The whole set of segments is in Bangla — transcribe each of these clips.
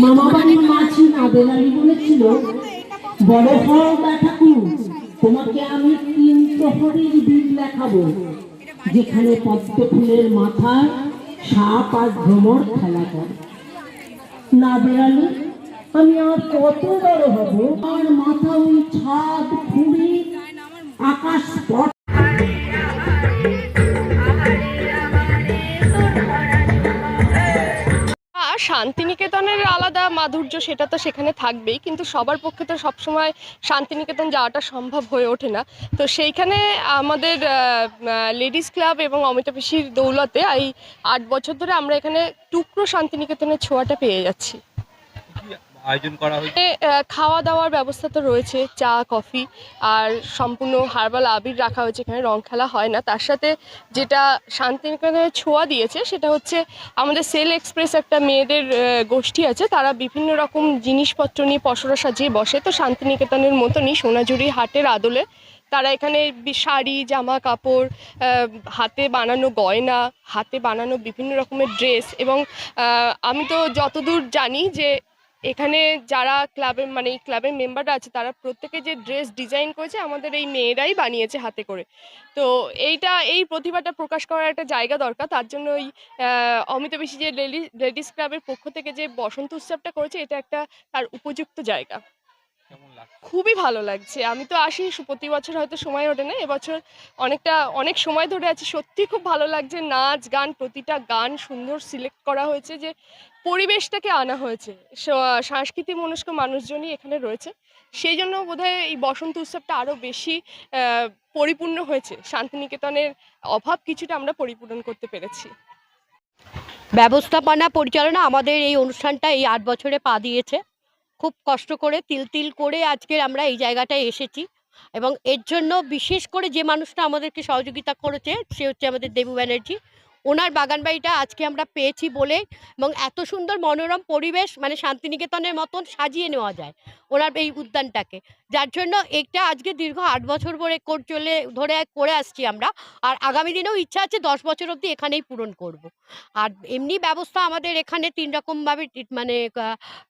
মামা বাড়ির মাছি নাদের আলী বলেছিল, বড় হও দা ঠাকুর, তোমাকে আমি 3 প্রহরীর বীর লেখাবো, যেখানে পদ্ম ফুলের মাথায় সাপ আর ভ্রমর খেলা করে। নাদের আলী, আমি আর কত বড় হব, আর মাথা ওই ছাদ ফুঁড়ি আকাশ স্পট। শান্তিনিকেতনের আলাদা মাধুর্য সেটা তো সেখানে থাকবেই, কিন্তু সবার পক্ষে তো সবসময় শান্তিনিকেতন যাওয়াটা সম্ভব হয়ে ওঠে না। তো সেইখানে আমাদের লেডিস ক্লাব এবং অমিতা পিসির দৌলতে এই 8 বছর ধরে আমরা এখানে টুকরো শান্তিনিকেতনের ছোঁয়াটা পেয়ে যাচ্ছি। আয়োজন করা হয়েছে, খাওয়া দাওয়ার ব্যবস্থা তো রয়েছে, চা কফি আর সম্পূর্ণ হার্বাল আবির রাখা হয়েছে, এখানে রং খেলা হয় না। তার সাথে যেটা শান্তিনিকেতনের ছোঁয়া দিয়েছে সেটা হচ্ছে আমাদের সেল এক্সপ্রেস একটা মেয়েদের গোষ্ঠী আছে, তারা বিভিন্ন রকম জিনিসপত্র নিয়ে পসরা সাজিয়ে বসে। তো শান্তিনিকেতনের মতনই সোনাঝুরি হাটের আদলে তারা এখানে শাড়ি, জামা কাপড়, হাতে বানানো গয়না, হাতে বানানো বিভিন্ন রকমের ড্রেস, এবং আমি তো যতদূর জানি যে এখানে যারা ক্লাবের মানে এই ক্লাবের মেম্বাররা আছে তারা প্রত্যেকে যে ড্রেস ডিজাইন করেছে আমাদের এই মেয়েরাই বানিয়েছে হাতে করে। তো এই প্রতিভাটা প্রকাশ করার একটা জায়গা দরকার, তার জন্য ওই অমিতা পিসি যে লেডিস ক্লাবের পক্ষ থেকে যে বসন্ত উৎসবটা করেছে এটা একটা তার উপযুক্ত জায়গা। কেমন লাগছে? খুবই ভালো লাগছে। আমি তো আসি প্রতি বছর, হয়তো সময় ওঠে না, এবছর অনেক সময় ধরে আছি। সত্যি খুব ভালো লাগছে, নাচ গান, প্রতিটা গান সুন্দর সিলেক্ট করা হয়েছে, যে পরিবেশটাকে আনা হয়েছে। সাংস্কৃতিক মনস্ক মানুষজনই এখানে রয়েছে, সেই জন্য বোধহয় এই বসন্ত উৎসবটা আরও বেশি পরিপূর্ণ হয়েছে। শান্তিনিকেতনের অভাব কিছুটা আমরা পরিপূরণ করতে পেরেছি। ব্যবস্থাপনা পরিচালনা আমাদের এই অনুষ্ঠানটা এই 8 বছরে পা দিয়েছে। খুব কষ্ট করে তিল তিল করে আজকে আমরা এই জায়গাটায় এসেছি, এবং এর জন্য বিশেষ করে যে মানুষটা আমাদেরকে সহযোগিতা করেছে সে হচ্ছে আমাদের দেবু ব্যানার্জি। ওনার বাগানবাড়িটা আজকে আমরা পেয়েছি বলে, এবং এত সুন্দর মনোরম পরিবেশ, মানে শান্তিনিকেতনের মতন সাজিয়ে নেওয়া যায় ওনার এই উদ্যানটাকে, যার জন্য এটা আজকে দীর্ঘ 8 বছর ধরে করে আসছি আমরা। আর আগামী দিনেও ইচ্ছা আছে 10 বছর অবধি এখানেই পূরণ করব। আর এমনি ব্যবস্থা আমাদের এখানে 3 রকমভাবে মানে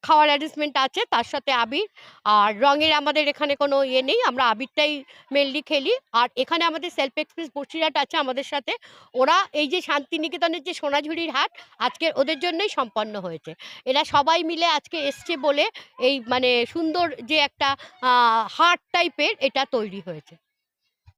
খাওয়ার অ্যারেঞ্জমেন্ট আছে, তার সাথে আবির আর রঙের আমাদের এখানে কোনো ইয়ে নেই, আমরা আবিরটাই মেনলি খেলি। আর এখানে আমাদের সেলফ এক্সপ্রেস বসিরহাট আছে আমাদের সাথে, ওরা এই যে শান্তিনিকেতনের যে সোনাঝুরির হাট আজকে ওদের জন্যই সম্পন্ন হয়েছে। এরা সবাই মিলে আজকে এসছে বলে এই মানে সুন্দর যে একটা হাট টাইপের এটা তৈরি হয়েছে।